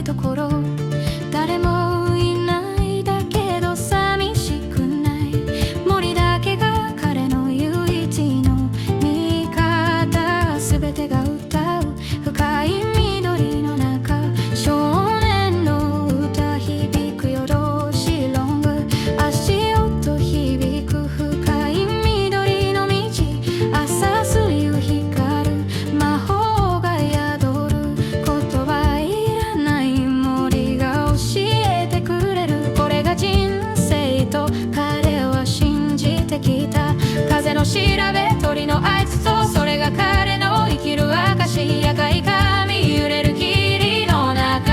ところ、誰もいないだけど寂しくない。森だけが彼の唯一の味方、全てが歌う深い緑の中。少年の歌響く夜通しロング、足音響く深い緑の道。朝す夕光る魔法が宿る、言葉いらない森が教えてくれる。これが人生と彼は信じてきた。風の調べ鳥の合図と、それが彼の生きる証。赤い髪揺れる霧の中、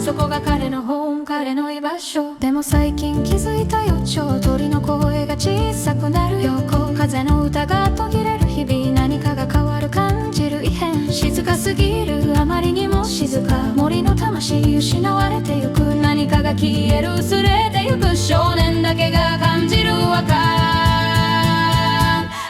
そこが彼のホーム、彼の居場所。でも最近気づいたよ、超鳥の声が小さくなる横風の歌が途切れる日々、何かが変わる感じる異変。静かすぎるあまりにも静か、森の魂失われてゆく。何かが消える薄れてゆく、少年だけが感じる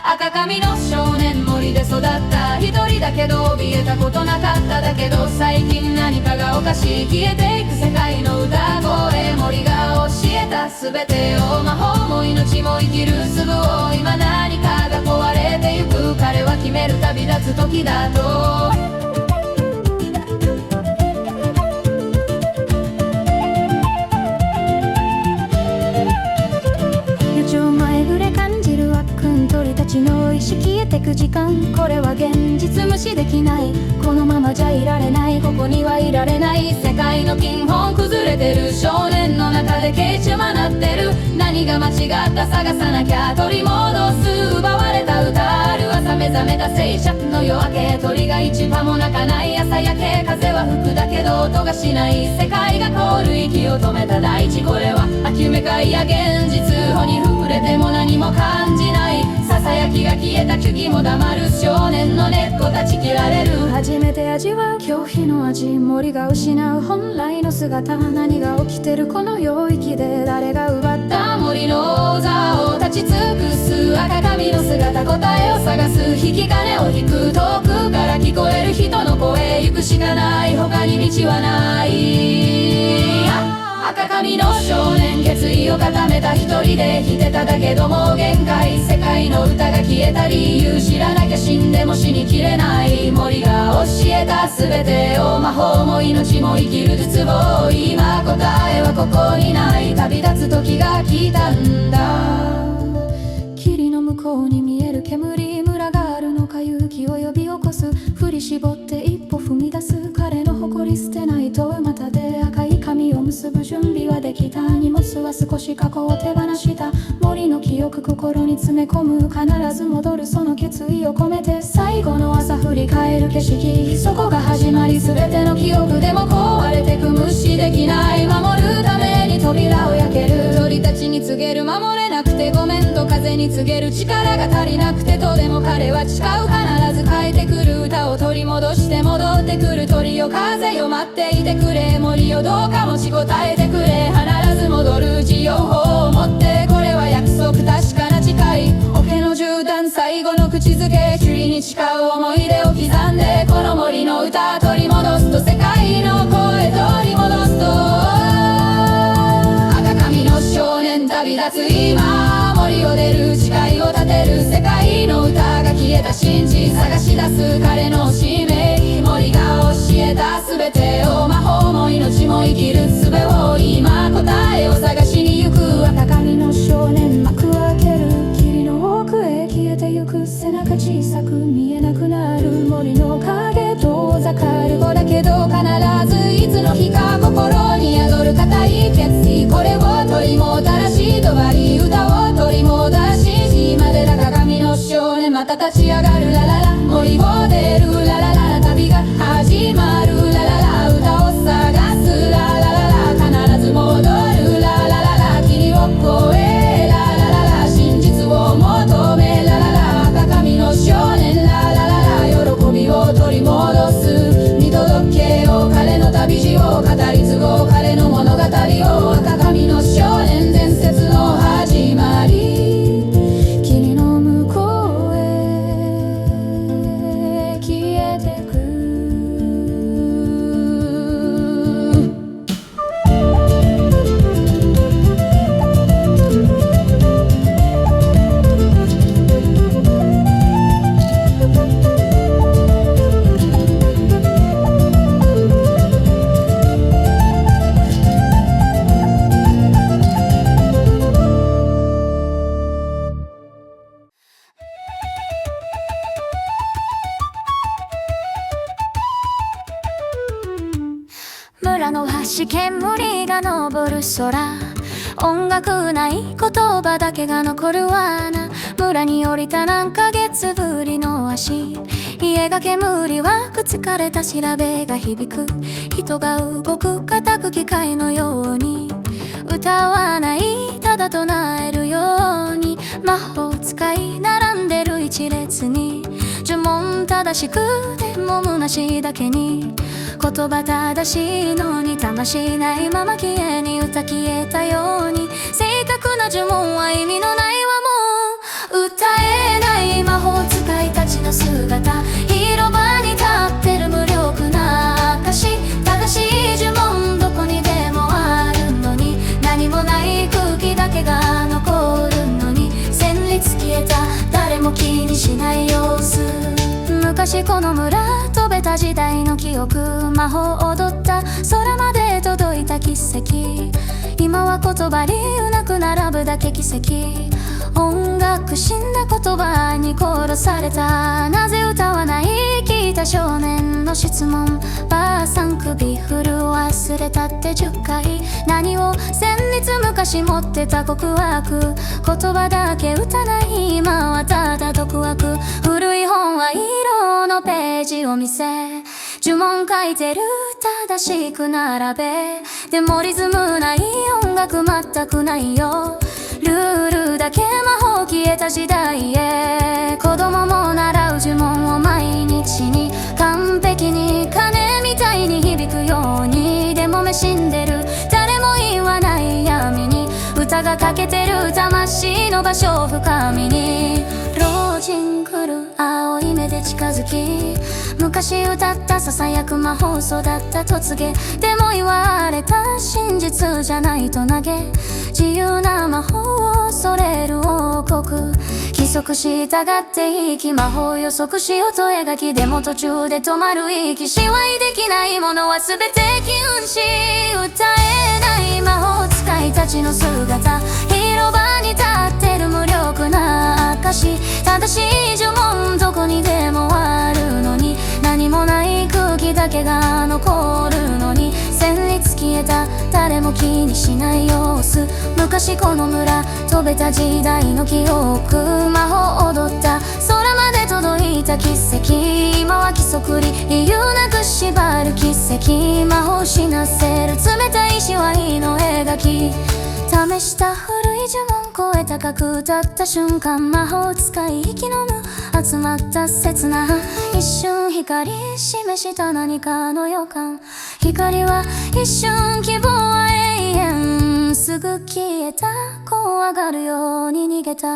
赤髪の少年、森で育った一人だけど怯えたことなかっただけど、最近何かがおかしい、消えていく世界の歌声。森が教えた全てを、魔法も命も生きるすぐを、今何かが壊れてゆく。彼は決める旅立つ時だと。鳥たちの意識消えてく時間、これは現実無視できない。このままじゃいられない、ここにはいられない。世界の金本崩れてる、少年の中でケチマなってる。何が間違った探さなきゃ取り戻す。奪われた歌ある朝目覚めた静寂の夜明け、鳥が一羽も鳴かない朝焼け。風は吹くだけど音がしない、世界が凍る息を止めた大地。これは秋めかいや現実、穂に触れても何も感じない。ささやきが消えた木々も黙る、少年の根っこ断ち切られる。初めて味わう恐怖の味、森が失う本来の姿。何が起きてるこの領域で、誰が奪った森の座を立ち尽くす。赤髪の姿、答えを探す。引き金を引く、遠くから聞こえる人の声。行くしかない、他に道はない。赤髪の少年、決意を固めた一人で来てただけどもう限界。世界の歌が消えた理由知らなきゃ死んでも死にきれない。森が教えた全てを、魔法も命も生きる術を。今答えはここにない、旅立つ時が来たんだ。霧の向こうに見える煙、村があるのか勇気を呼び起こす。振り絞って一歩踏み出す、彼の誇り捨てないとまたで。赤い髪を結ぶ準備はできた、荷物は少し過去を手放した。森の記憶心に詰め込む、必ず戻るその決意を込めて。最後の朝振り返る景色、そこが始まり。全ての記憶でも壊れてく、無視できない。守るために扉を開ける、鳥たちに告げる。守れなくてごめんと風に告げる、力が足りなくてとでも彼は誓う。必ず変えてくる、歌を取り戻して戻ってくる。鳥よ風よ待っていてくれ、森よどうか持ちこたえてくれ。必ず戻る自由法を持って、これは約束確かな誓い。桶の絨毯最後の口づけ、霧に誓う思い出を刻んで。この森の歌取り戻すと、世界の声取り戻すと。赤髪の少年旅立つ今、森を出る誓いを立てる。世界の歌が消えた真実探し出す、彼の使命。森が教えた全てを、魔法も命も生きる術を。今答えを探しに行く。赤髪の少年幕を開ける、霧の奥へ消えてゆく。背中小さく見えなくなる、森の影遠ざかる子だけど、必ずいつの日か心に宿る固い決意。これを取り戻しとばり、歌を取り戻し今でだ。鏡の少年また立ち上がる、ラララ森を出る、ラララ旅が始まる、ラララ歌を探す、ラララ必ず戻る、ラララ霧を越え、ラララ真実を求め、ラララ赤髪の少年、ラララ喜びを取り戻す。見届けよう彼の旅路を、語り継ごう彼の物語を。赤髪の少年伝説の始まり。村の端煙が昇る空、音楽ない言葉だけが残るわな。村に降りた何ヶ月ぶりの足、家が煙はくつかれた調べが響く。人が動く叩く機械のように、歌わないただ唱えるように、魔法使い並んでる一列に、呪文正しくても虚しいだけに、言葉正しいのに魂ないまま消えに歌消えたように、正確な呪文は意味のないわもう歌えない魔法使いたちの姿、広場に立ってる無力な証、正しい呪文どこにでもあるのに、何もない空気だけが残るのに、旋律消えた誰も気にしない様子。昔この村飛べた時代の記憶、魔法踊った空まで届いた奇跡、今は言葉にうなく並ぶだけ奇跡。音楽死んだ言葉に殺された、なぜ歌わない聞いた少年の質問、ばあさん首振る忘れたって10回、何を旋律昔持ってた告白、言葉だけ歌ない今はただ独白。古い本は色のページを見せ、呪文書いてる正しく並べ、でもリズムない音楽全くないよ、ルールだけ魔法消えた時代へ。子供も習う呪文を毎日に、完璧に鐘みたいに響くように、でも目死んでる誰も言わない闇に、歌が欠けてる魂の場所深みに、老人来る青い目で近づき、昔歌ったささやく魔法育った突撃、でも言われた真実じゃないと投げ、自由な魔法を恐れる王国、規則従っていき魔法予測しようと描き、でも途中で止まる息、支配できないものは全て禁止。歌えない魔法使いたちの姿、広場に立ってる無力な証、正しい呪文どこにでもあるのに、何もない空気だけが残るのに、旋律消えた誰も気にしない様子。昔この村飛べた時代の記憶、魔法踊った空まで届いた奇跡、今は規則理由なく縛る奇跡、魔法死なせる冷たい支配の描き、試した古い呪文超え高く歌った瞬間、魔法使い息のむ集まった切な一瞬、光示した何かの予感、光は一瞬希望は永遠、すぐ消えた怖がるように逃げた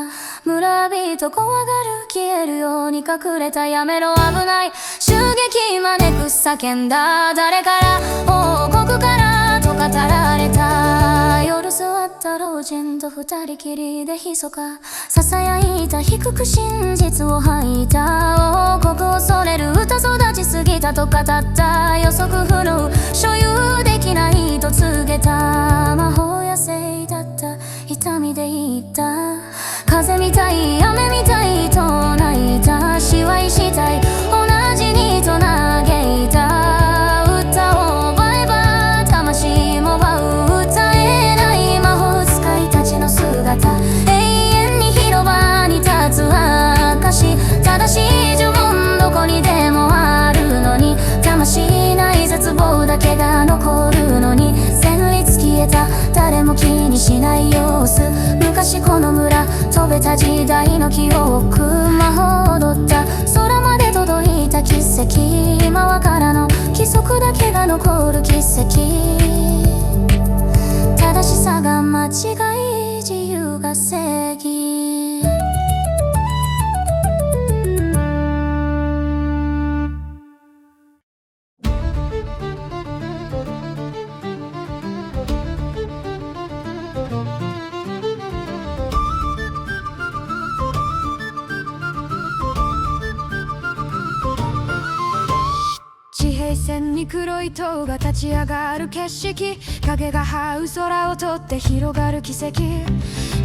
村人、怖がる消えるように隠れた、やめろ危ない襲撃招く叫んだ、誰から王国からと語られた、夜座った老人と二人きりで密か囁いた、低く真実を吐いた、王国恐れる歌育ちすぎたと語った、予測不能所有できないと告げた、魔法野生だった痛みで言った、風みたい雨みたいと泣いた、支配したい同じにと嘆いた、歌を奪えば魂も奪う、歌えない魔法使いたちの姿、永遠に広場に立つ証、正しい呪文どこにでもあるのに、魂ない絶望だけが残るのに、旋律消えた誰も気にしない様子。昔この村飛べた時代の記憶、魔法踊った空まで届いた奇跡、今はからの規則だけが残る奇跡、正しさが間違い自由が正義。地平線に黒い塔が立ち上がる景色、影が這う空をとって広がる奇跡、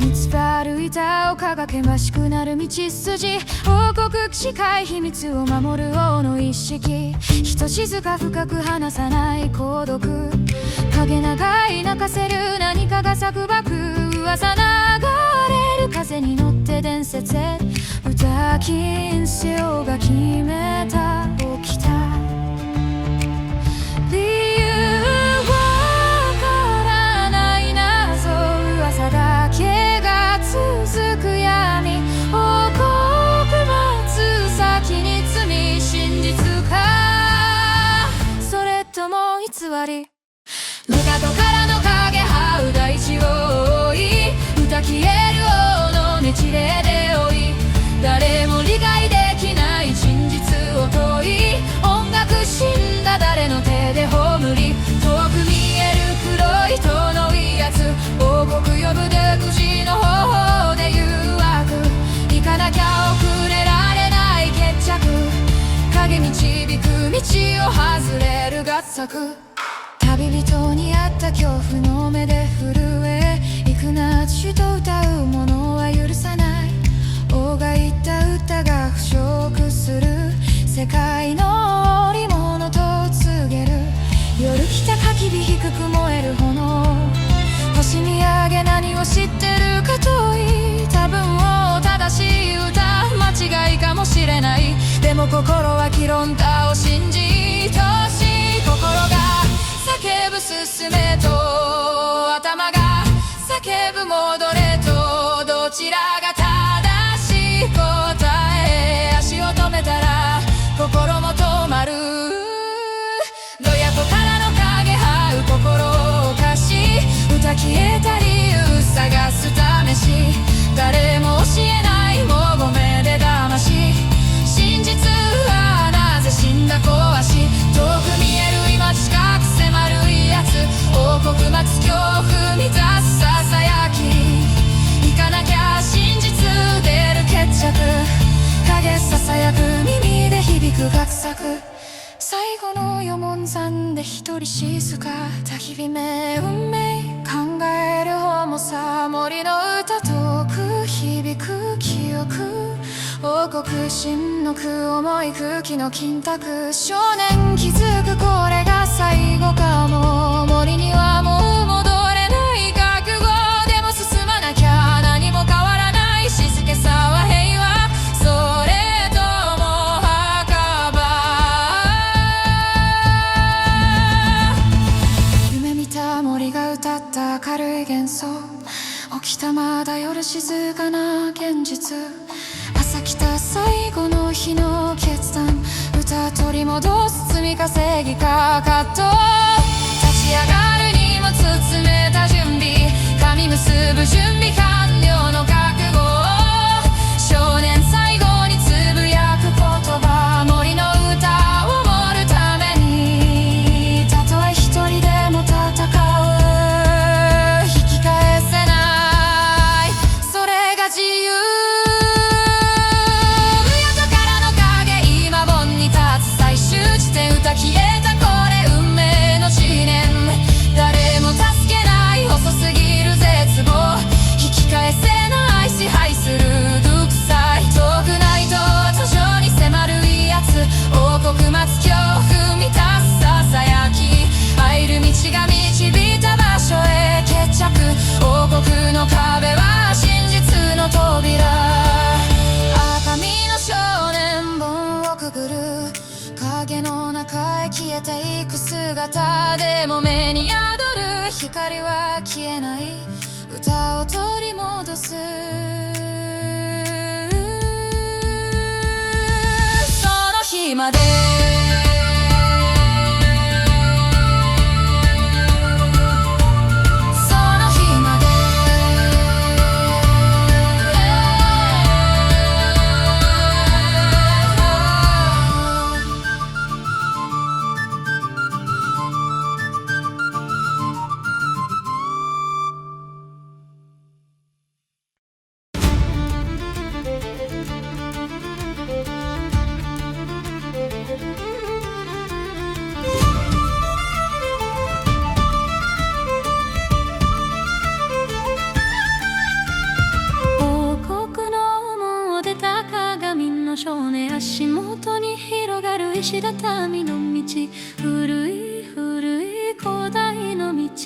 三つ歩いた丘が険しくなる道筋、王国近い秘密を守る王の一式、ひと静か深く離さない孤独、影長い泣かせる何かが咲くばく、噂流れる風に乗って伝説へ、歌金潮が決めた起きた理由わからない謎、噂だけが続く闇、王国待つ先に罪、真実かそれとも偽り、港からの影這う大地を追い、歌消える王のねちれで追い、誰も理解できない真実を問い、音楽死んだ誰の手で葬り、遠く見える黒い人の威圧、王国呼ぶ出口の方法で誘惑、行かなきゃ遅れられない決着、影導く道を外れる合作、旅人に会った恐怖の目で震え、幾なしと歌う者は許さない、王が言った歌が腐食する、世界の織物と告げる、夜来た焚き火低く燃える炎、星見上げ何を知ってるかと言った分を正しい歌、間違いかもしれない、でも心はキロンタを信じ愛しい心が叫ぶ進めと、頭が叫ぶ戻れと、どちらが正しい答え、足を止めたら心も止まる、どやこからの影這う心を貸し、歌消えた理由探す試し、誰も教えないもごめで騙し、真実はなぜ死んだ壊し、遠く見える今近く迫る威圧、王国待つ恐怖満たすささやき、行かなきゃ真実出る決着、影ささやく耳で響く合作、最後の四文山で一人静か、焚き火目運命考える方もさ、森の歌遠く響く記憶、王国沈黙重い空気の金託、少年気づくこれが最後かも、森にはもう戻れない覚悟、でも進まなきゃ何も変わらない、静けさは平和、それとも墓場、夢見た森が歌った明るい幻想、起きたまだ夜静かな現実、朝来た最後の日の決断、歌取り戻す積み稼ぎか葛藤、立ち上がる荷物詰めた準備、髪結ぶ準備完了の覚悟、少年最後につぶやく言葉、森の歌を守るために、たとえ一人でも戦う、引き返せない、それが自由、歌消えたこれ運命の思念、誰も助けない細すぎる絶望、引き返せない支配する独裁、遠くないと徐々に迫る威圧、王国待つ恐怖満たすささやき、入る道が導いた場所へ決着、王国の壁は真実の扉、赤身の少年門をくぐる、影の中へ消えていく姿、でも目に宿る光は消えない、歌を取り戻す、その日まで「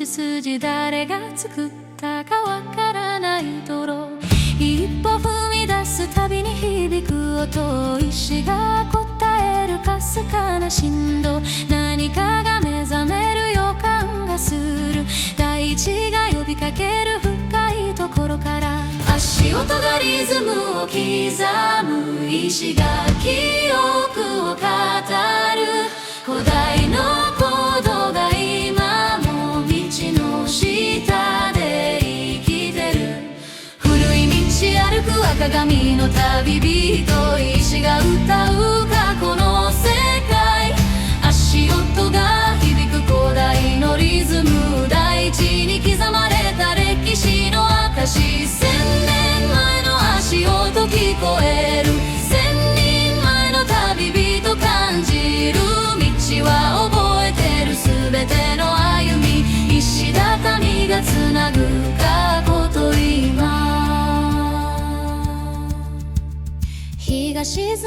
筋誰が作ったかわからない泥、一歩踏み出すたびに響く音、石が答えるかすかな振動、何かが目覚める予感がする、大地が呼びかける深いところから、足音がリズムを刻む、石が記憶を語る、古代の鼓動が今も道の下で生きてる、古い道歩く赤髪の旅人、石が歌う過去の世界、足音が響く古代のリズム、大地に刻まれた歴史の証、千年前の足音聞こえる、千人前の旅人感じる、道は覚えてる全ての歩み、石畳がつなぐ過去と今、日が沈む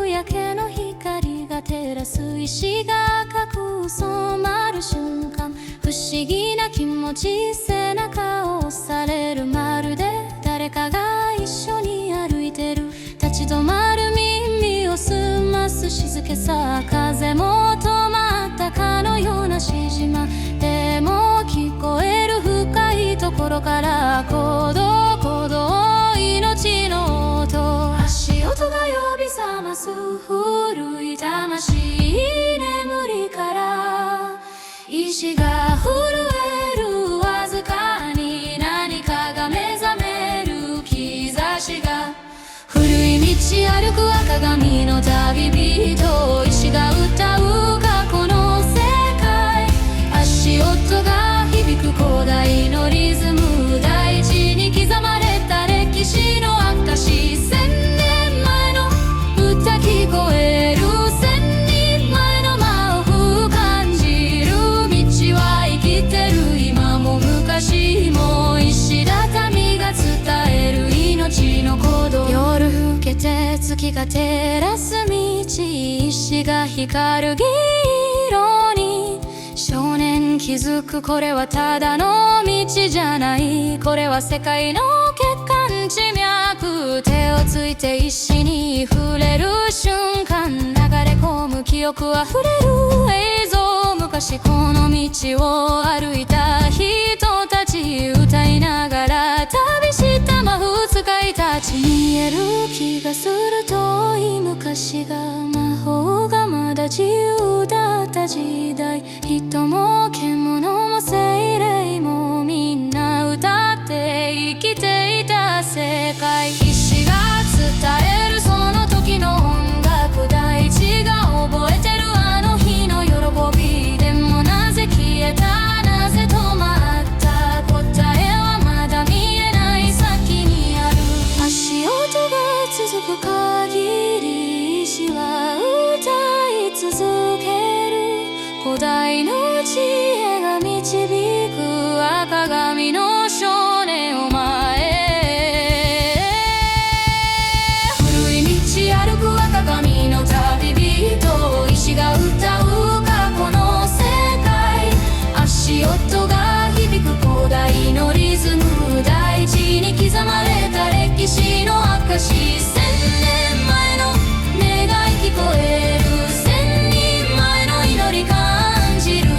夕焼けの光が照らす、石が赤く染まる瞬間、不思議な気持ち、背中を押される、まるで誰かが一緒に歩いてる、立ち止まる耳を澄ます静けさ、風も止まったかのような指示間でも聞こえる深いところから、鼓動鼓動命の音、足音が呼び覚ます古い魂、眠りから石が震える、わずかに何かが目覚める兆しが、古い道歩く赤髪の旅人、石が歌う過去の世界、足音が響く古代のリズム、大地に刻まれた歴史の証、千年前の歌聞こえる、千人前の魔法感じる、道は生きてる今も昔も、石畳が伝える命の鼓動、夜更けて月が照らす道、石が光る銀色に、少年気づく、これはただの道じゃない、これは世界の血管地脈、手をついて石に触れる瞬間、流れ込む記憶あふれる映像、昔この道を歩いた人たち、歌いながら旅した魔法使いたち、見える気がする遠い昔が、魔法がまだ自由だった時代、人も獣も精霊もみんな歌って生きていた世界、石が伝えるその時の音楽、大地が覚えてるあの日の喜び、でもなぜ消えた、なぜ止まった、答えはまだ見えない先にある、足音が続く限り石は歌い続ける、古代の知恵が導く赤髪の少年を前へ、古い道歩く赤髪の旅人、石が歌う過去の世界、足音が響く古代のリズム、大地に刻まれた歴史の証、千年前の願い聞こえる、千人前の祈り感じる、道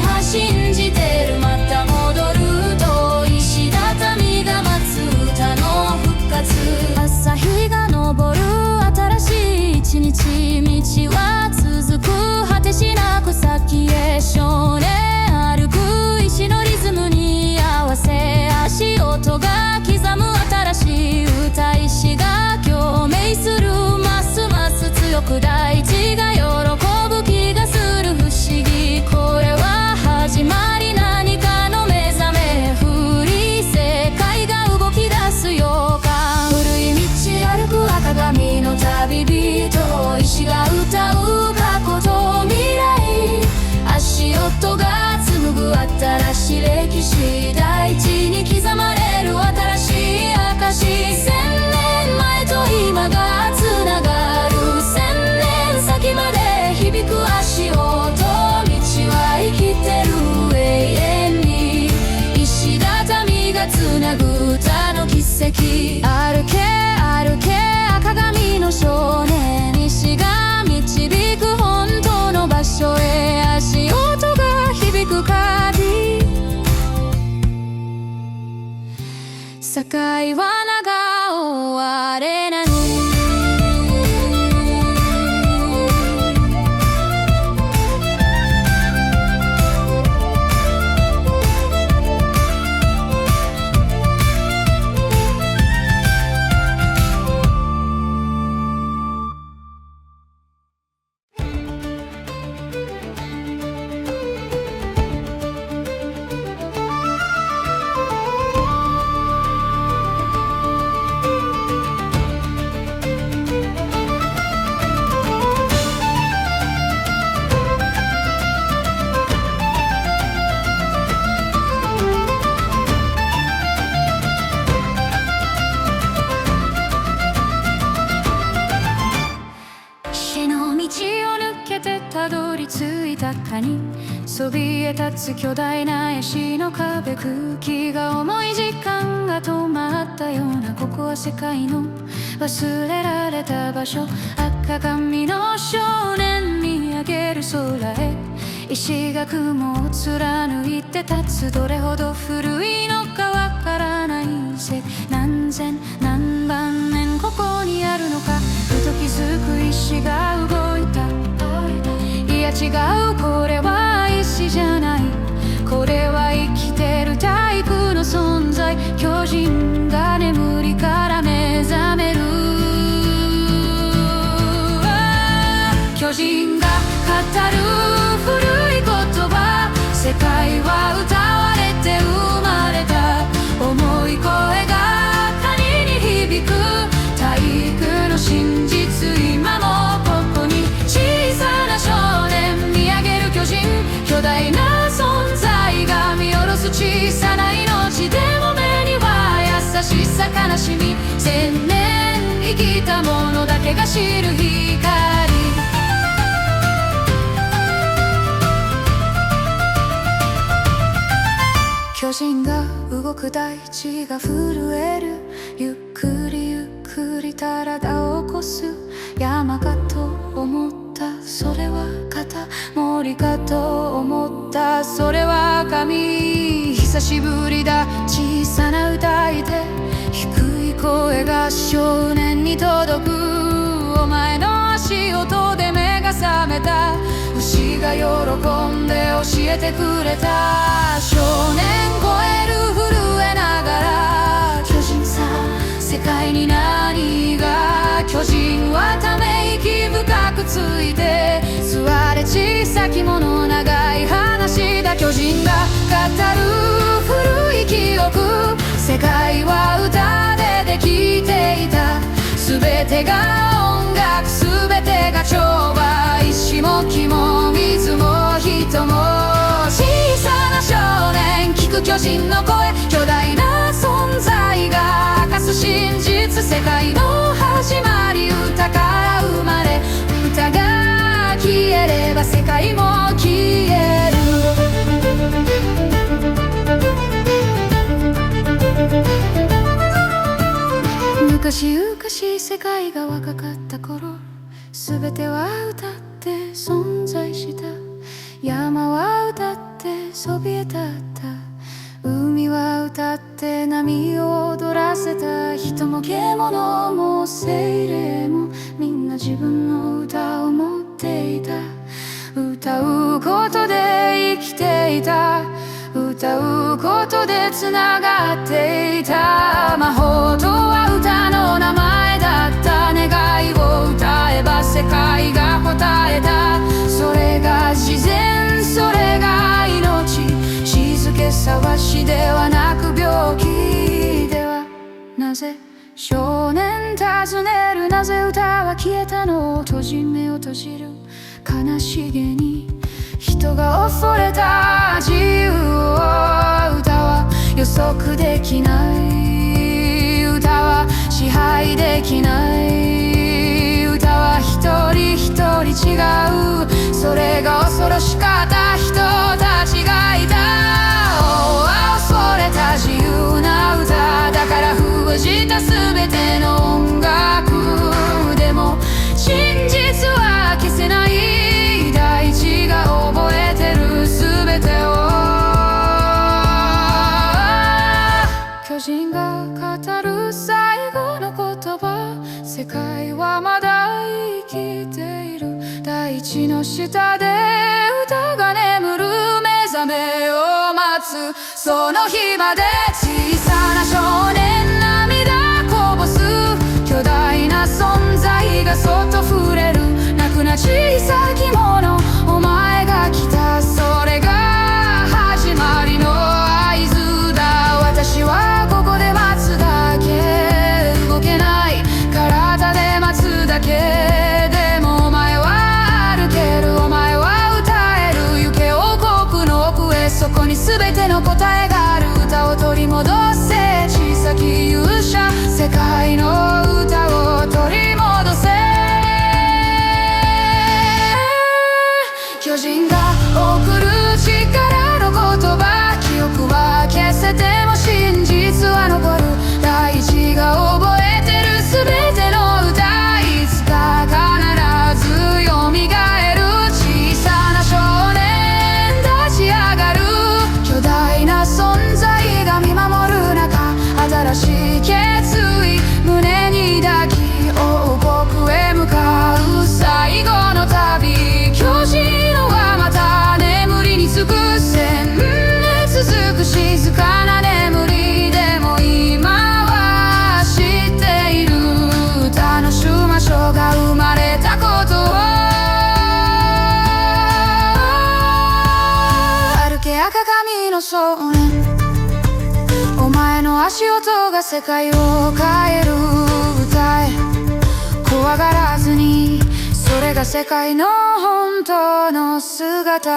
は信じてる、また戻ると石畳が待つ歌の復活、朝日が昇る新しい一日、道は続く果てしなく先へ、少年歩く石のリズムに合わせ、足音が刻む新しい歌、石が共鳴する、ますます強く大地が喜ぶ気がする、不思議これは始まり、何かの目覚め、古い世界が動き出す予感、古い道歩く赤髪の旅人、石が歌う過去と未来、足音が紡ぐ新しい歴史、大地に刻まれる新しい証、千年前と今がつながる、千年先まで響く足音、道は生きてる永跡歩け歩け赤髪の少年石が導く本当の場所へ足音が響く限り境は長終われないたどり着いたかにそびえ立つ巨大な石の壁空気が重い時間が止まったようなここは世界の忘れられた場所赤髪の少年見上げる空へ石が雲を貫いて立つどれほど古いのかわからない何千何万年ここにあるのかふと気づく石が動いたいや違うこれは石じゃないこれは生きてる体育の存在巨人が眠りから目覚める巨人が語る古い言葉世界は歌われて生まれた重い声が谷に響く体育の真実今もここに小さな少年見上げる巨人巨大な存在が見下ろす小さな命でも目には優しさ悲しみ千年生きた者だけが知る光巨人が動く大地が震えるゆっくりゆっくり体を起こす山かと思ったそれは肩森かと思ったそれは髪久しぶりだ小さな歌いで低い声が少年に届くお前の足音で目が覚めた牛が喜んで教えてくれた少年超える震えながら巨人さ世界に何が巨人はため息深くついて座れ小さきもの長い話だ巨人が語る古い記憶世界は歌でできていた全てが音楽全てが調和石も木も水も人も小さな少年聞く巨人の声巨大な存在が明かす真実世界の始まり歌から生まれ歌が消えれば世界も消える昔々世界が若かった頃全ては歌って存在した山は歌ってそびえ立った海は歌って波を踊らせた人も獣も精霊もみんな自分の歌を持っていた歌うことで生きていた歌うことでつながっていた魔法とは歌の名前だった願いを歌えば世界が答えたそれが自然それが命静けさは死ではなく病気ではなぜ少年尋ねるなぜ歌は消えたの閉じ目を閉じる悲しげに人が恐れた自由を歌は予測できない歌は支配できない歌は一人一人違うそれが恐ろしかった人たちがいた恐れた自由な歌だから不閉じた全ての音楽でも真実は消せない。大地が覚えてる全てを。巨人が語る最後の言葉、世界はまだ生きている。大地の下で歌が眠る。目覚めを待つその日まで。小さな少年涙こぼす。巨大な存在がそっと触れる。泣くな小さきもの、お前が来た。それが始まりの合図だ。私はここで待つだけ。動けない体で待つだけ。でもお前は歩ける、お前は歌える。行け王国の奥へ、そこに全ての答えがある。歌を取り戻せ小さき勇者、世界の歌を取り戻せ。巨人が送る力の言葉、記憶は消せても真実は残る。大地が覚えてる全ての歌、いつか必ず蘇る。小さな少年立ち上がる。巨大な存在が見守る中、新しい決意胸に抱き、王国へ向かう最後の旅。巨人のがまた眠りにつく。1000年続く静かな眠り。でも今は知っている。楽しましょうが生まれたことを。歩け赤髪の少年、お前の足音が世界を変える。歌え怖がらずに、それが世界の本当の姿。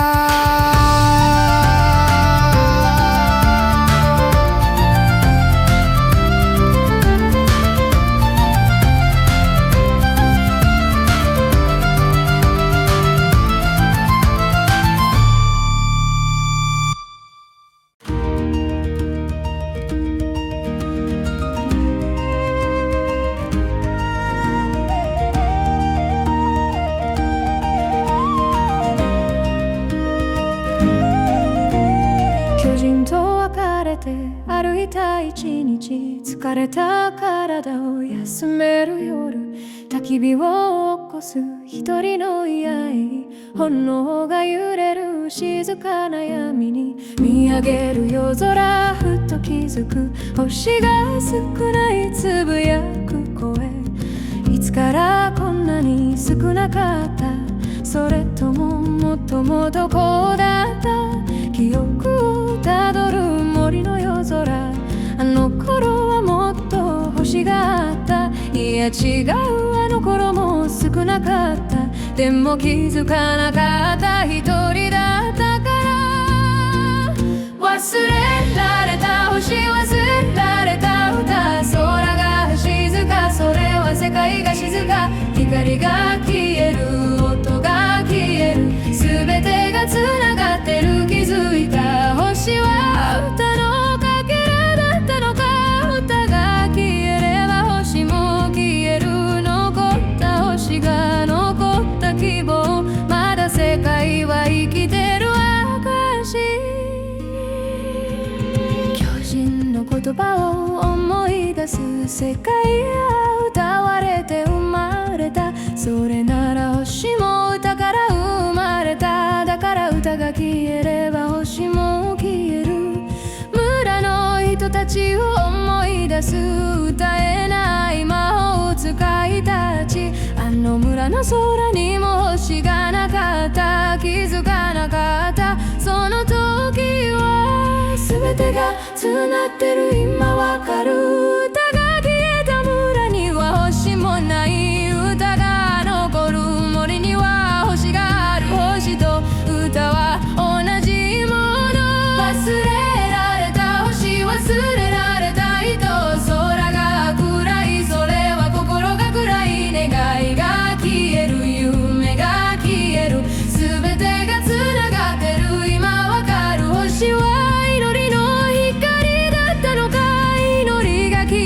巨人と別れて歩いた一日、疲れた体を休める夜、焚き火を起こす一人の居合、炎が揺れる静かな闇に見上げる夜空、ふと気づく星が少ないつぶやく声。いつからこんなに少なかった、それとももっともとこうだった。記憶をたどる森の夜空、あの頃はもっと星があった。いや違う、あの頃も少なかった。でも気づかなかった一人だったから。忘れられた星、忘れられた歌、空が静か、それは世界が静か。光が消える、音が消える、全てがつながってる。気づいた星は歌のかけらだったのか。歌が消えれば星も消える。残った星が残った希望、まだ世界は生きてる証。巨人の言葉を思い出す。世界は歌われて生まれた。それなら星も歌から生まれた。だから歌が消えれば星も消える。村の人たちを思い出す。歌えない魔法使いたち、あの村の空にも星がなかった。気づかなかった、その時は全てがつながってる。今わかる。歌が消えた村には星もない。歌が残る森には星がある。星と歌は同じもの。忘れられた星、忘れられた人、空が暗い、それは心が暗い。願いが消える、夢が消える、全てがつながってる。今わかる。星は祈りの光だったのか。祈りが消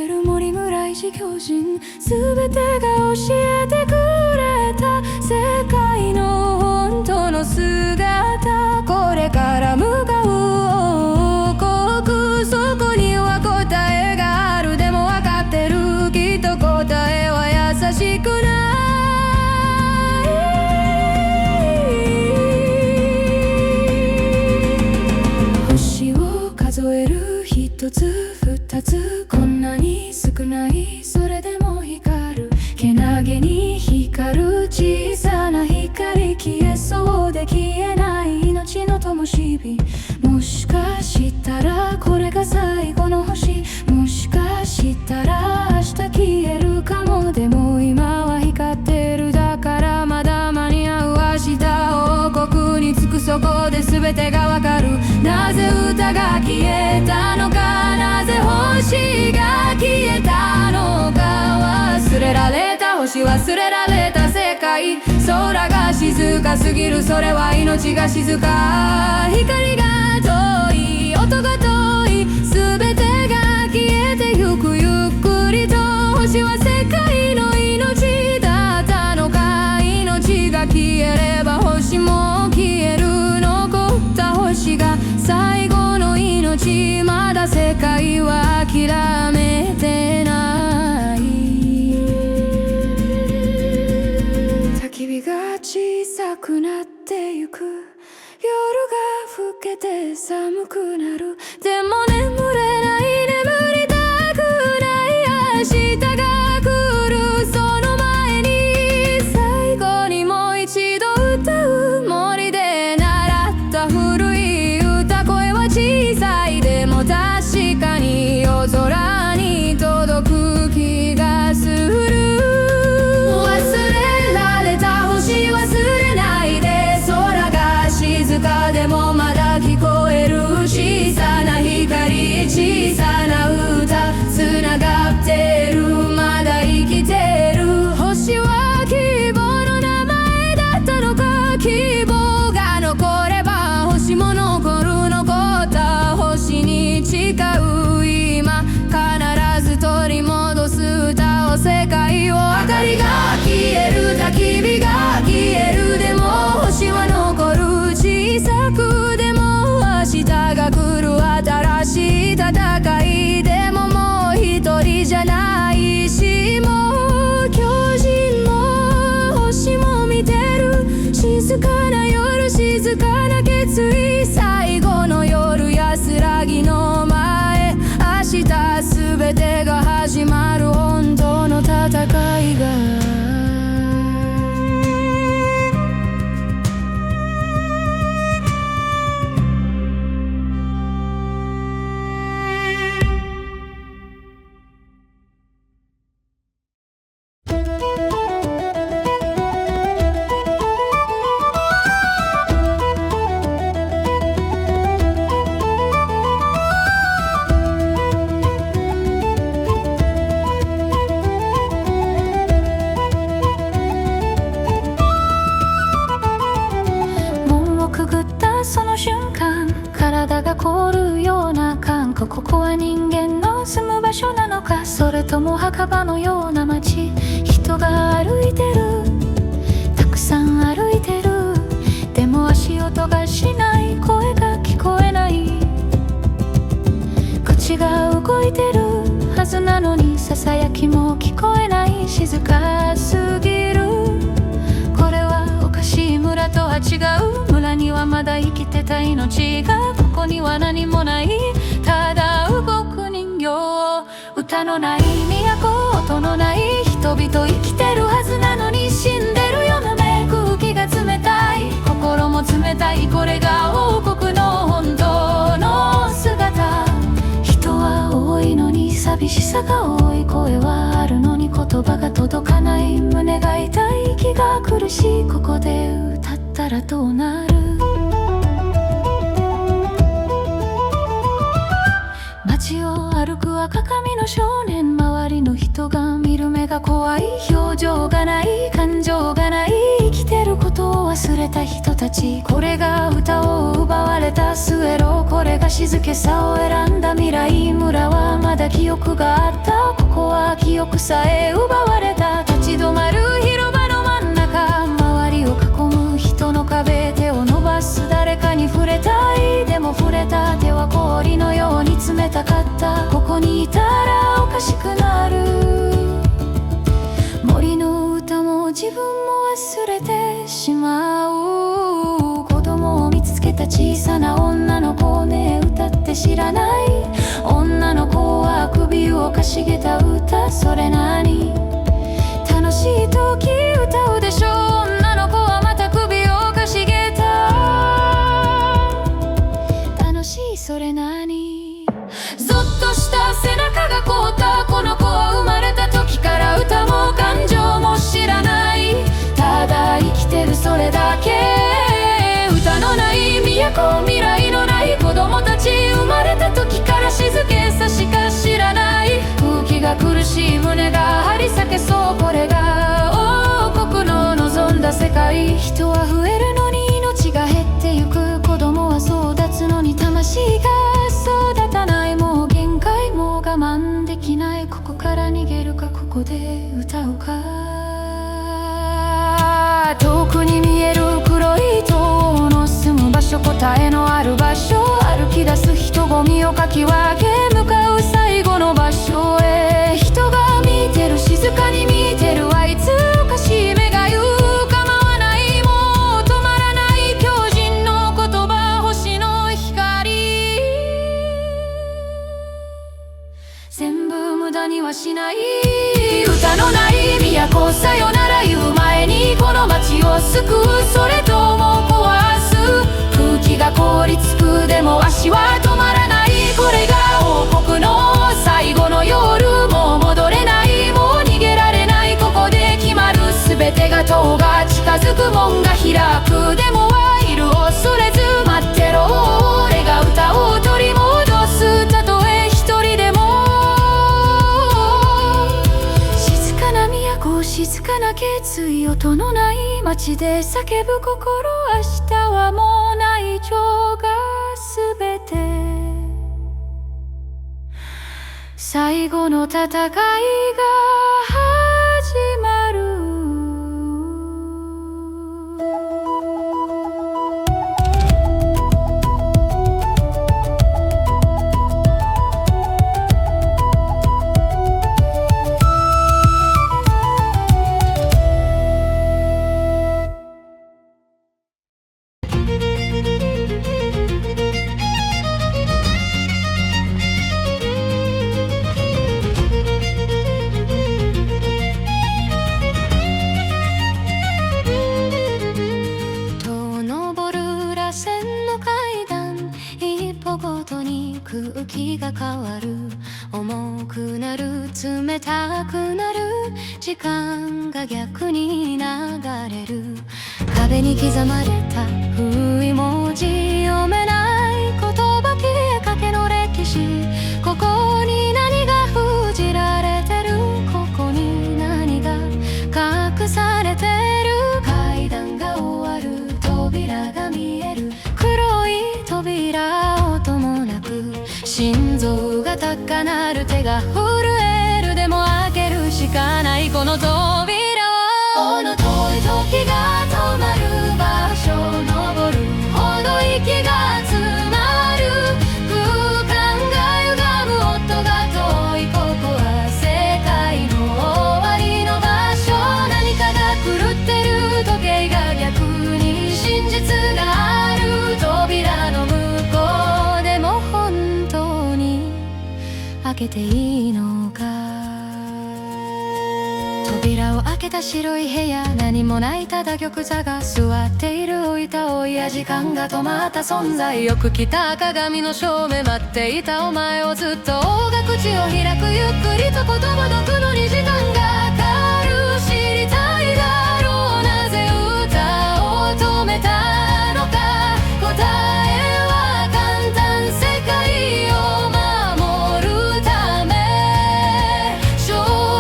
える森村石巨人すべてが教えてくれた世界の本当の姿これから向かう王国そこには答えがあるでも分かってるきっと答えは優しくない星を数える一つ二つこんなに少ないそれでも光るけなげに光る小さな光消えそうで消えない命の灯火もしかしたらこれが最後の星もしかしたら明日消えるかもでも今は光ってるだからまだ間に合う明日王国に着くそこで全てがわかるなぜ歌が消えたのかなぜ星が消えたのか忘れられた星忘れられた世界空が静かすぎるそれは命が静か光が遠い音が遠い全てが消えてゆくゆっくりと星は世界の命だったのか命が消えれば星も消える残った星が最後の命まだ世界は諦めてない焚き火が小さくなってゆく夜が更けて寒くなるでも眠れない眠りたくない明日が来るその前に最後にもう一度歌う森で習った古い歌声は小さいでも確かに夜空に届く気がする忘れられた星忘れないで空が静かでもまだ聞こえる小さな光小さな歌つながってるまだ生きてる星は希望の名前だったのか希望が残れば星も残る残った星に誓う今必ず取り戻す歌を世界を明かりが消える焚き火が消えるでも星は残る小さくでも明日が来る新しい戦いでももう一人じゃないしもう巨人も星も見てる静かな夜静かな決意最後の夜安らぎの前明日全てが始まる本当の戦いが体が凍るような感覚ここは人間の住む場所なのかそれとも墓場のような街人が歩いてるたくさん歩いてるでも足音がしない声が聞こえない口が動いてるはずなのにささやきも聞こえない静かすぎるこれはおかしい村とは違う村にはまだ生きてた命がここには何もないただ動く人形歌のない都音のない人々生きてるはずなのに死んでるよなめ空気が冷たい心も冷たいこれが王国の本当の姿人は多いのに寂しさが多い声はあるのに言葉が届かない胸が痛い息が苦しいここで歌ったらどうなる街を歩く赤髪の少年周りの人が見る目が怖い表情がない感情がない生きてることを忘れた人たち、これが歌を奪われた末路、これが静けさを選んだ未来。村はまだ記憶があった、ここは記憶さえ奪われた。立ち止まる広場の真ん中、周りを囲む人の壁、手を伸ばす誰かに触れたい。でも触れた手は氷のように冷たかった。ここにいたらおかしくなる。森の歌も自分も忘れてしまう。子供を見つけた小さな女の子ね、歌って知らない？女の子は首をかしげた歌、それ何？楽しい時歌うでしょ。女の子はまた首をかしげた。楽しいそれ何？ゾッとした背中が凍った。この子は生まれた時から歌も感情も知らない。ただ生きてるそれだけ。歌のない都、未来のない子供たち、生まれた時から静けさしか知らない。空気が苦しい、胸が張り裂けそう。これが王国の望んだ世界。人は増えるのに命が減ってゆく。子供は育つのに魂が育たない。もう限界、もう我慢できない。ここから逃げるか、ここで歌うか。遠くに見える黒い塔の住む場所、答えのある場所。歩き出す人混みをかき分け、向かう最後の場所へ。人が見てる、静かに見てる。あいつおかしい目が言う。構わない、もう止まらない。狂人の言葉、星の光。全部無駄にはしない。歌のない都、さよなら言う前にこの街を救う。それとも壊す。空気が凍りつく、でも足は止まらない。これが王国の最後の夜。もう戻れない、もう逃げられない。ここで決まる全てが、塔が近づく、門が開く。でもワイル恐れず待ってろ。俺が歌を取り戻す。たとえ一人でも。静かな決意、音のない街で叫ぶ心。明日はもうない、情が全て。最後の戦いが始まる。空気が変わる、重くなる、冷たくなる。時間が逆に流れる。壁に刻まれた古い文字、読めない言葉、消えかけの歴史。ここに何が封じられてる、ここに何が隠されてる。階段が終わる、扉が見える。黒い扉、音もなく、心臓が高鳴る、手が震える。でも開けるしかない、この扉を。この遠い時が止まる場所、登るほど息が詰まる。空間が歪む、音が遠い。ここは世界の終わりの場所。何かが狂ってる、時計が逆に真実がある。扉の向こうでも本当に開けていいのか。扉を開けた白い部屋、何もない、ただ玉座が座っている。置いた老いや時間が止まった存在。よく来た鏡の正面、待っていたお前をずっと。大が口を開く、ゆっくりと言葉解くのに時間がかかる。知りたいだろう、なぜ歌を止めたのか。答えは簡単、世界を守るため。少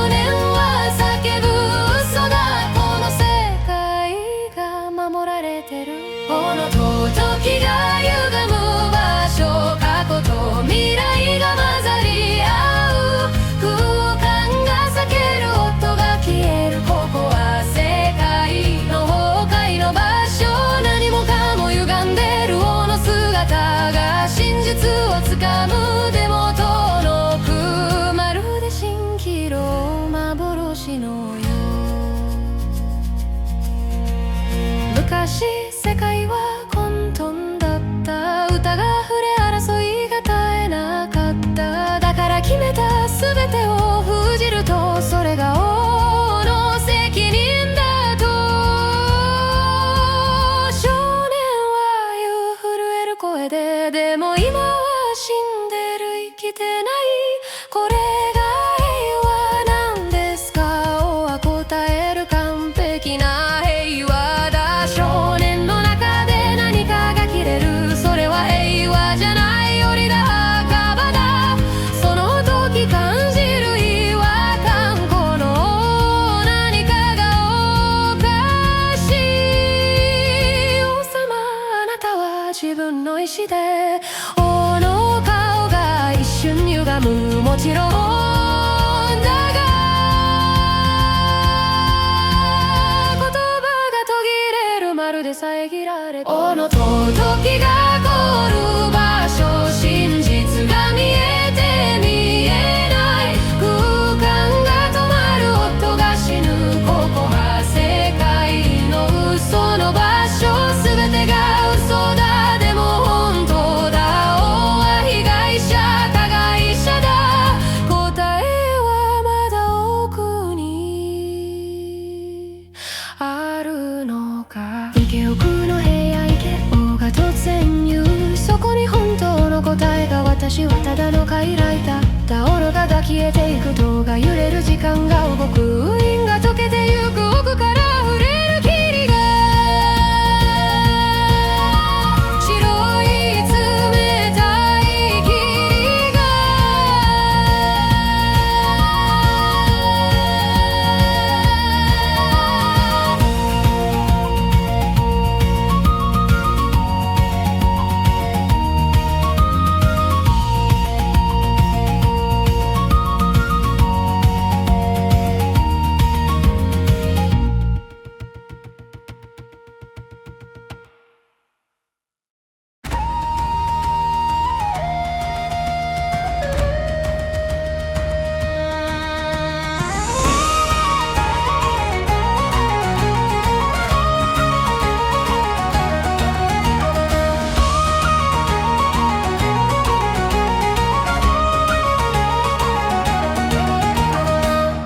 年は叫ぶ、嘘だ、この世界が幻のよう。昔世界は混沌だった。歌が溢れ争いが絶えなかった。だから決めた全てを封じると、それが王の責任だと。少年は言う震える声で、でも今は死んでる生きてない。これが平和なんですか。王は答える、完璧な平和だ。少年の中で何かが切れる。それは平和じゃないよりが墓場だ。その時感じる違和感、この何かがおかしい。王様、あなたは自分の意志で王の顔が一瞬歪む。もちろんだが言葉が途切れる、まるで遮られた王の尊きが凍る場所。真実が見えて見えない。空間が止まる、夫が死ぬ。ここは世界の嘘の場所。全てが嘘だ、でも本当だ。王は被害者、加害者だ。答えはまだ奥にあるのか。池奥の部屋、池王が突然言う。そこに本当の答えが、私はただの傀儡だった。オロガが消えていく、塔が揺れる、時間が動く。ウインが溶けてゆく、奥から溢れる霧が。白い冷たい霧が。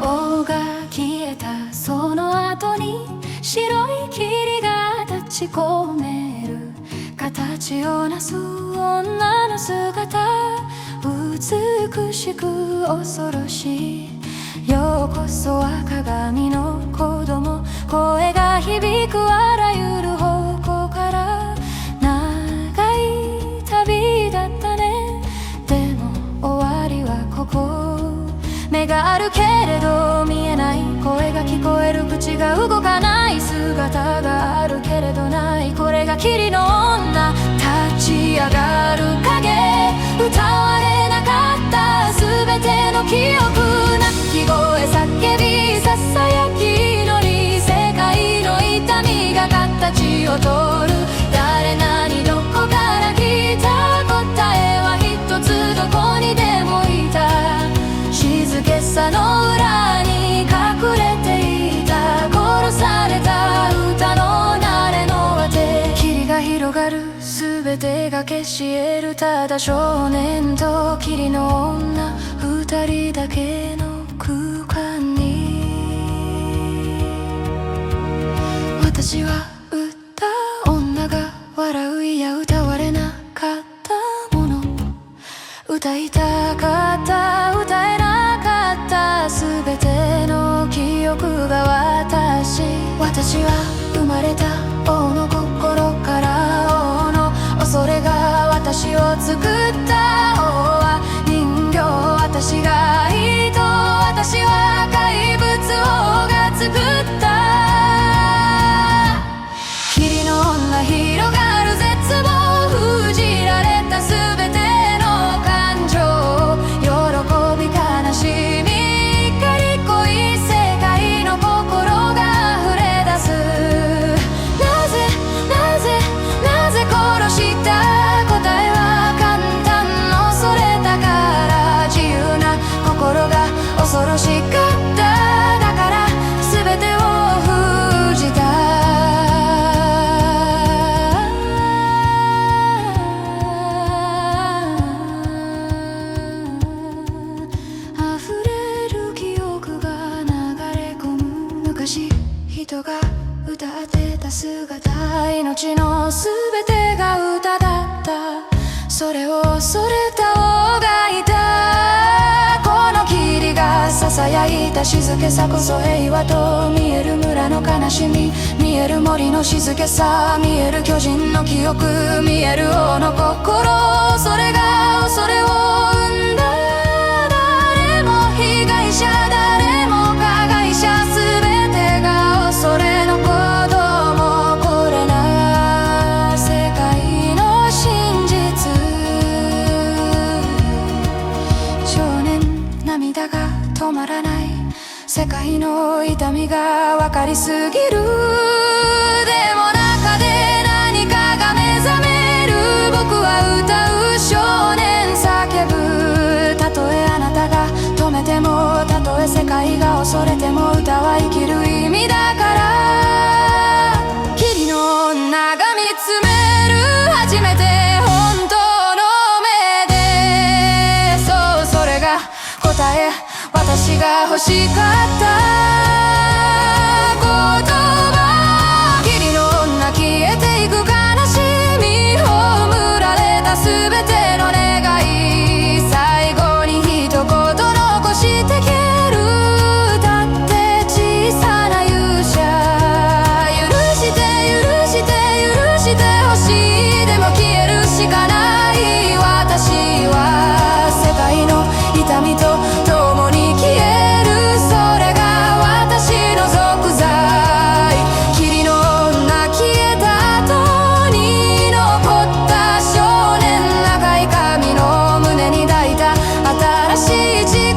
王が消えたその後に、白い霧が立ち込める。形をなす女の姿、美しく恐ろしい。ようこそは鏡の子供。声が響くあらゆる方向から。長い旅だったね。でも終わりはここ。目があるけれど見えない。声が聞こえる、口が動かない。姿があるけれどない。これが霧の女。立ち上がる影、歌われなかった全ての記憶。鳴き声、叫び、ささやき、祈り。世界の痛みが形を取る。誰なにどこから来た。答えは一つ、どこにでもいた。静けさの裏に隠れていた。殺された歌の慣れの果て。霧が広がる、全てが消し得る。ただ少年と霧の女、二人だけの空間に。私は歌、女が笑う、いや歌われなかったもの。歌いたかった、歌えなかった。全ての記憶が私は生まれた王の心から。王の恐れが私を作った。王は人形、私が人。私は怪物、王が作った。霧の女、広がる絶望。封じられた全ての感情。喜び、悲しみ、怒り、恋、世界の心が溢れ出す。なぜ人が歌ってた姿、命のすべてが歌だった。それを恐れた王がいた。この霧が囁いた静けさこそ平和と見える村の悲しみ、見える森の静けさ、見える巨人の記憶、見える王の心、それが恐れを生んだ。誰も被害者、誰も加害者、全てが恐れの子供。これな世界の真実。少年涙が止まらない、世界の痛みが分かりすぎる。でも中で何かが目覚める。僕は歌う少年叫ぶ。たとえあなたが止めても、たとえ世界が恐れても、歌は生きる意味だから。霧の女が見つめる初めて本当の目で、そうそれが答え、私が欲しかった言葉。霧の女消えていく悲しみ、葬られた全ての願い、最後に一言残して消える。だって小さな勇者、許して許して許してほしい。でも消えるしかない。私は世界の痛みと共に消える。それが私の贖罪。霧の女消えた後に残った少年、赤い髪の胸に抱いた新しい誓い。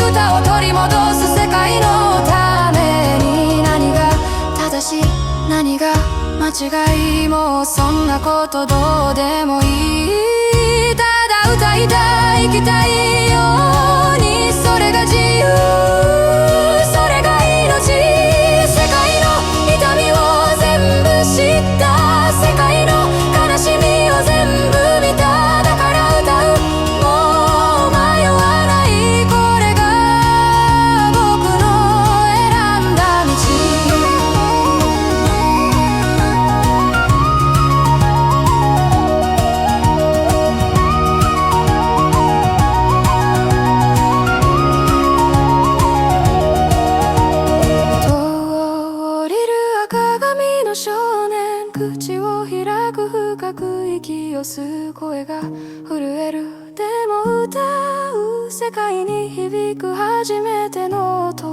歌を取り戻す世界のために、何が正しい何が間違い、もうそんなことどうでもいい。ただ歌いたい生きたいように、それが自由、それが命。世界の痛みを全部知った、世界の悲しみを全部見た。だから歌う、もう迷わない。これが僕の選んだ道。少年、口を開く、深く息を吸う、声が震える。でも歌う、世界に響く初めての音。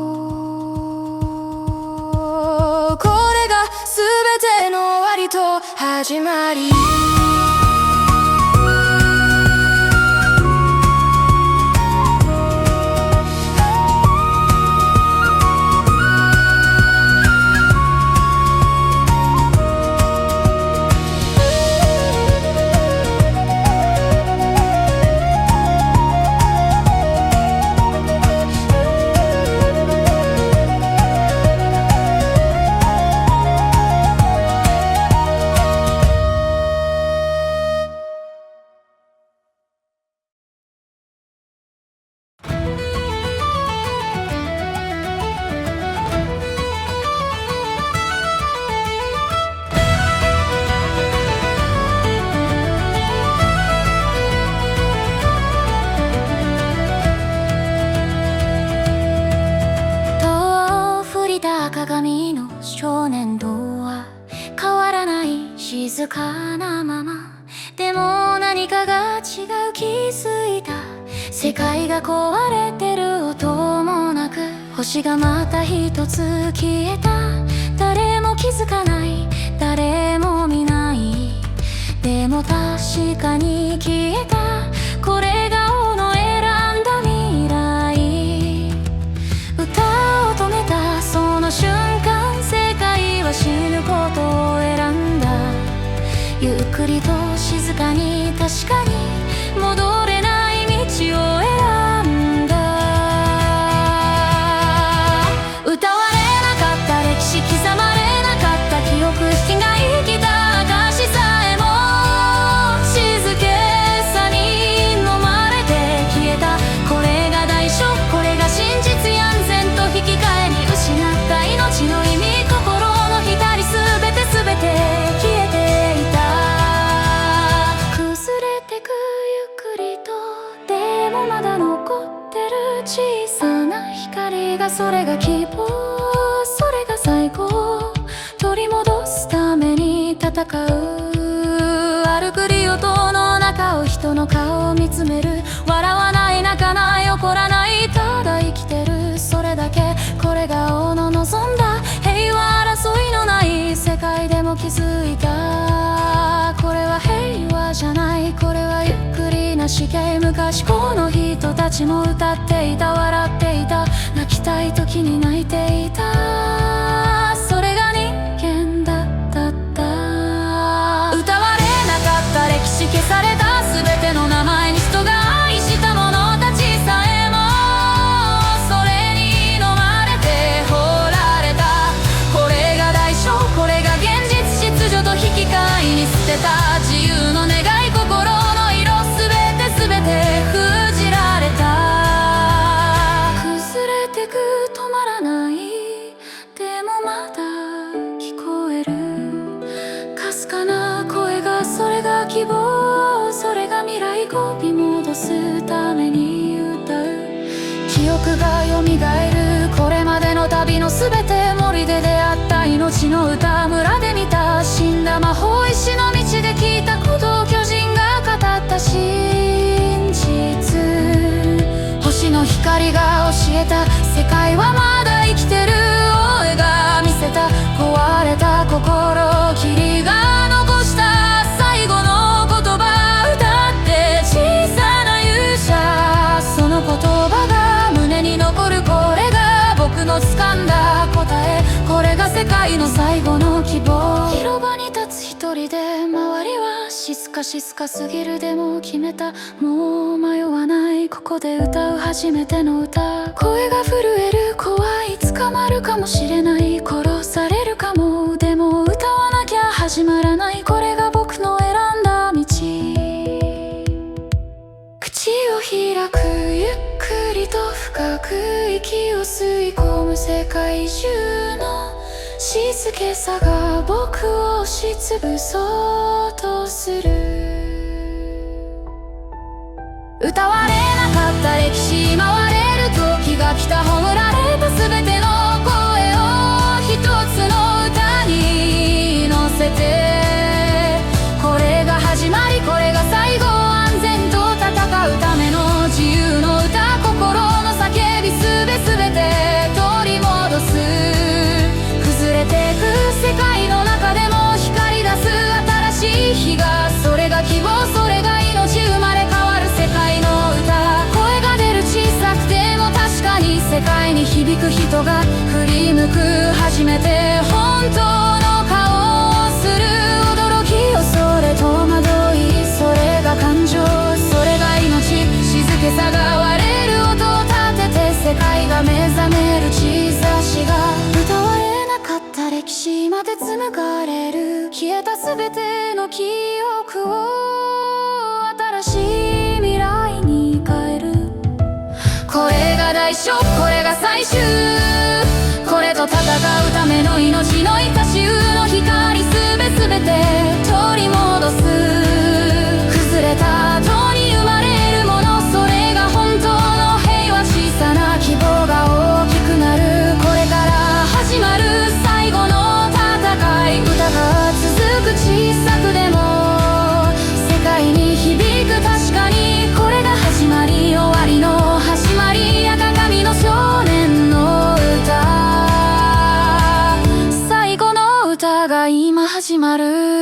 これが全ての終わりと始まり。鏡の少年とは変わらない静かなまま。でも何かが違う、気づいた。世界が壊れてる音もなく、星がまた一つ消えた。誰も気づかない、誰も見ない。でも確かに消えた。これが王の選んだ未来。歌を止めたその瞬間、世界は死ぬことを選んだ。ゆっくりと静かに、確かに戻れない道を選んだ。歌われなかった歴史、刻まれなかった記憶、引きが生きた証さえも静けさに飲まれて消えた。これが代償、これが真実。やん然と引き換えに失った命の意味。りがそれが希望、それが最後、取り戻すために戦う。歩くリオ島の中を人の顔を見つめる。笑わない泣かない怒らない、ただ生きてる、それだけ。これが王の望んだ平和、争いのない世界でも気づいた。これは平和じゃない、これはゆっくりな死刑。昔この人たちも歌っていた、笑っていた、泣きたい時に泣いていた。それが人間だったんだ。歌われなかった歴史、消された全ての名前に人が愛した者たちさえも、それに飲まれて放られた。これが代償、これが現実、秩序と引き換えに捨てた自由の願い、心の色、全て封じられた。崩れてく、止まらない、でもまだ聞こえるかすかな声が、それが希望、それが未来。呼び戻すために歌う。記憶が蘇る、これまでの旅のすべて。森で出会った命の歌、村で見た死んだ魔法石の道で聞いた鼓動、巨人が語った真実。星の光が教えた世界はまだ生きてる。大江が見せた壊れた心、霧が残した最後の言葉。歌って小さな勇者、その言葉が胸に残る。これが僕の掴んだ答え、これが世界の最後の希望。広場に立つ一人で、周りは静か静かすぎる。でも決めた、もう迷わない、ここで歌う初めての歌。声が震える、怖い、捕まるかもしれない、殺されるかも。でも歌わなきゃ始まらない、これが僕の選んだ道。口を開く、ゆっくりと深く息を吸い込む。世界中の静けさが僕を押しつぶそうとする。歌われなかった歴史、回れる時が来た。葬られた全ての声を一つの歌に乗せて。これが始まり、これが最後、安全と戦うための自由の歌。心の叫び、全て取り戻す。崩れてく世界の中でも光り出す新しい日が、それが希望、それが命。生まれ変わる世界の歌。声が出る、小さくても確かに世界に響く。人が振り向く、初めて本当の顔をする。驚き、恐れ、戸惑い、それが感情、それが命。静けさが割れる音を立てて、世界が目覚める。小さしが歌われなかった歴史まで紡がれる。消えた全ての記憶を新しい未来に変える。これが代償、これが最終、これと戦うための命のいたし。の光、全て取り戻す。崩れた後に生まれるもの、それが本当の平和。小さな希望が大きくなる。これから始まる最後の戦い。歌が続く、小さくでも世界に響く。確かにこれが始まり、終わりの始まり。赤髪の少年の歌、最後の歌が今始まる。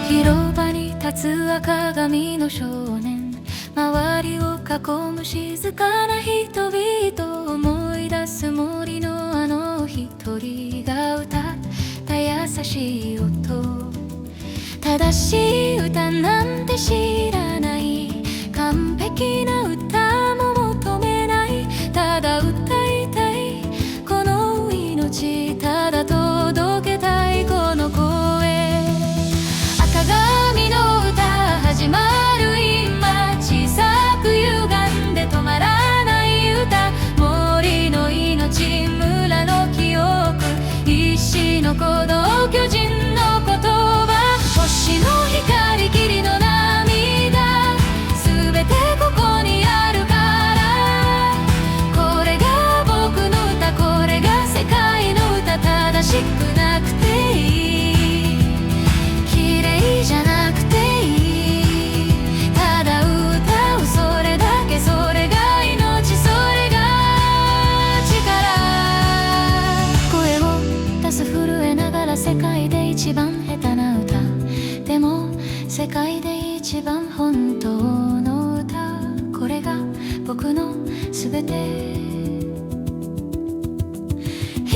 広場に立つ赤髪の少年、周りを囲む静かな人々。思い出す森のあの一人が歌った優しい音。正しい歌なんて知らない、完璧な歌も求めない。ただ歌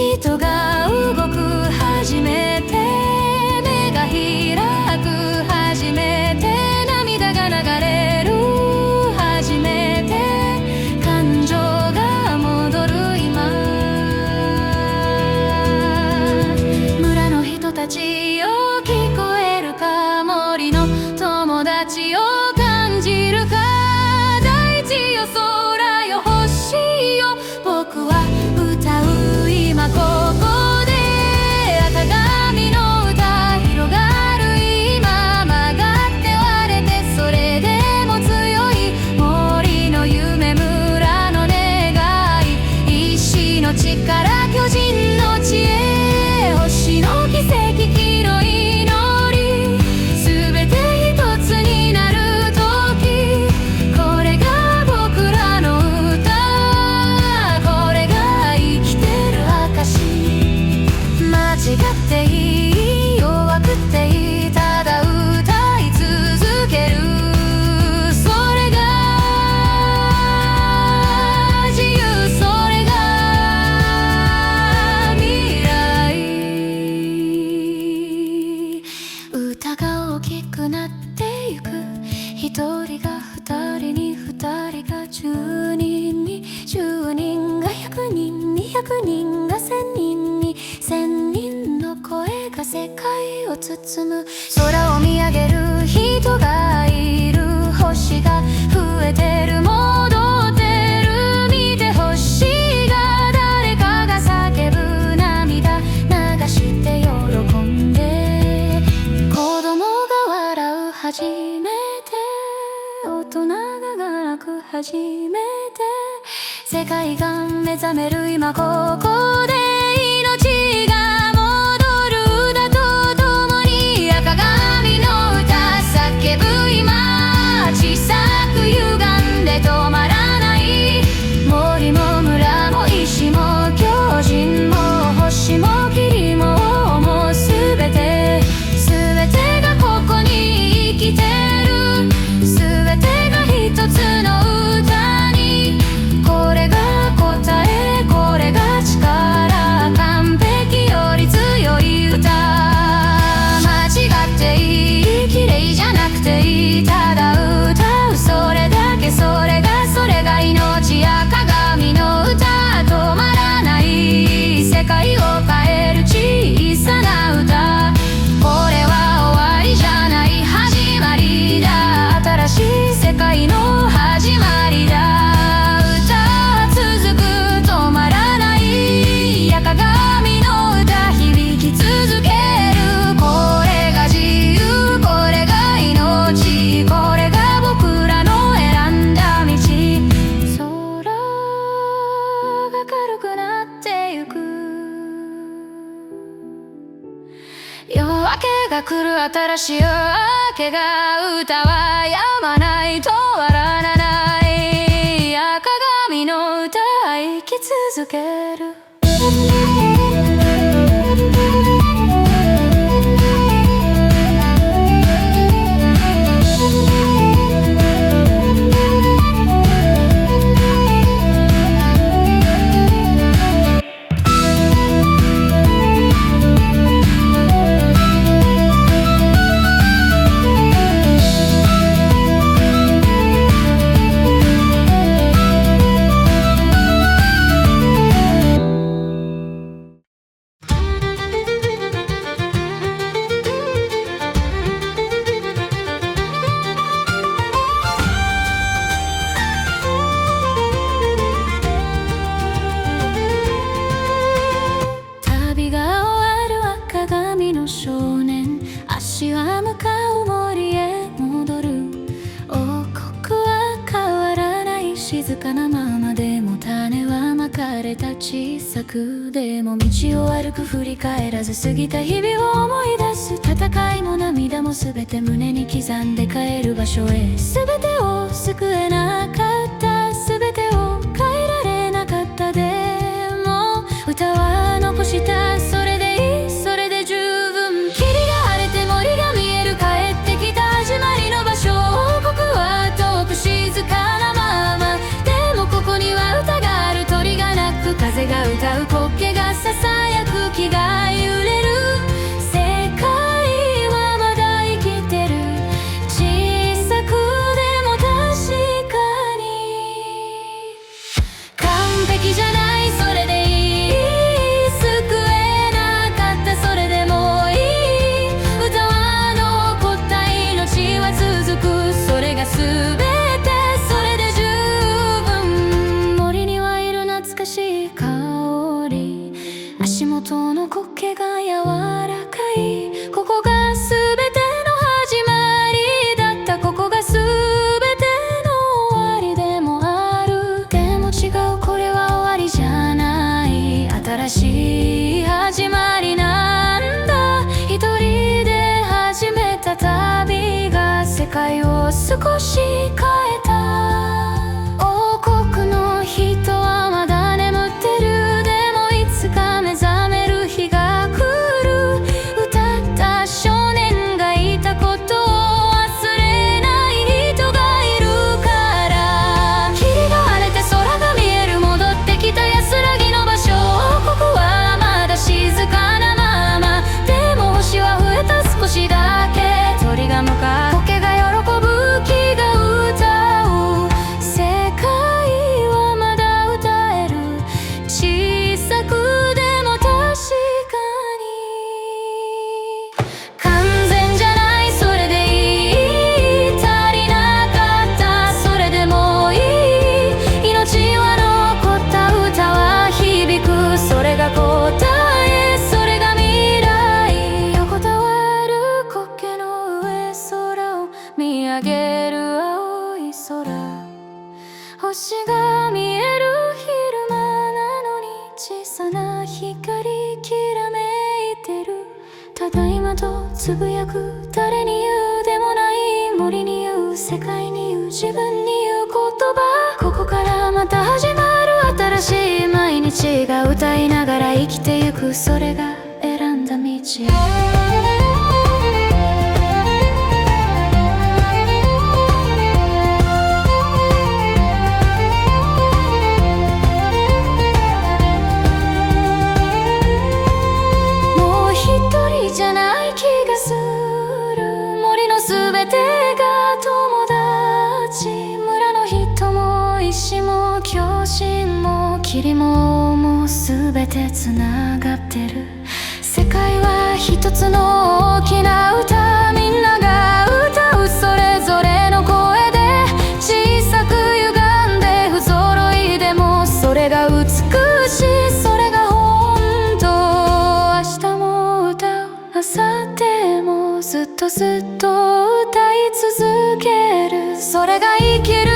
人が動く初めて、目が開く初めて、涙が流れる初めて、感情が戻る今。村の人たちよ聞こえるか、森の友達よ感じるか、大地よ空よ星よ、僕は歌う今ここで。赤髪の歌広がる今、曲がって割れてそれでも強い、森の夢村の願い、石の力巨人の知恵、星の奇跡木の祈り、全て一つになる時、これが僕らの歌、これが生きてる証。間違っていい弱くていい、ただ歌い続ける、それが自由、それが未来。歌が大きくなってゆく、一人が二人に、二人が10人に、10人が100人に、100人が1000人に、1000人の声が世界を包む。空を見上げる人がいる、星が増えてる戻ってる、見て星が誰かが叫ぶ、涙流して喜んで、子供が笑う初めて、大人が泣く初めて、世界が目覚める今ここで、命が戻る歌とともに、赤髪の歌叫ぶ今、小さく歪んで止まらない、森も村も石も巨人も星も霧ももう全てがここに生きてる、全てが一つの歌に、これが答え、これが力、完璧より強い歌。間違っていい綺麗じゃなくていい、ただ歌うそれだけ、それが命。赤髪の歌止まらない、世界を変える小さな歌、これは終わりじゃない始まりだ、新しい世界の始まりだ。歌は続く止まらない、赤髪の歌響き続ける、これが自由、これが命、これが僕らの選んだ道。空が軽くなってゆく、夜明けが来る新しい夜明けが、歌は止まない止まらない、赤髪の歌生き続ける。旅が終わる赤髪の少年、足は向かう森へ戻る。王国は変わらない、静かなままでも種はまかれた、小さくでも道を歩く、振り返らず過ぎた日々を思い出す。戦いも涙も全て胸に刻んで帰る場所へ。全てを救えなかった、全てを変えられなかった、でも歌は残した、それでいい、それで十分。霧が晴れて森が見える、帰ってきた始まりの場所。王国は遠く静かなまま、でもここには歌がある。鳥が鳴く、風が歌う、苔がささしい香り、足元の苔が柔らかい。ここがすべての始まりだった。ここがすべての終わりでもある。でも違う、これは終わりじゃない。新しい始まりなんだ。一人で始めた旅が世界を少し変えた。王国の人はまだ眠ってる。でもいつか目覚める日が来る。歌った少年がいたことを忘れない人がいるから。霧が晴れて空が見える。戻ってきた安らぎの場所。ここはまだ静かなまま。でも星は増えた少しだけ。鳥が向かう、苔が喜ぶ、木が歌う。世界はまだ歌える。小さくでも確かに。完全じゃない、それでいい。足りなかった、それでもいい。命は残った、歌は響く。それが答え、それが未来。横たわる苔の上、空を見上げる青い空。星が見える昼間なのに、小さな光きらめいてる。ただいまとつぶやく、誰に言うでもない。森に言う、世界に言う、自分に言う言葉。ここからまた始まる新しい毎日が歌いながら生きてゆく。それが選んだ道。じゃない気がする。森のすべてが友達。村の人も石も共振も霧もすべてつながってる。世界は一つの大きな歌。みんなが歌うそれぞれの声で。小さく歪んで不揃いでもそれが美しい。それが本当。明日も歌う、明後日もずっとずっと歌い続ける。それが生きる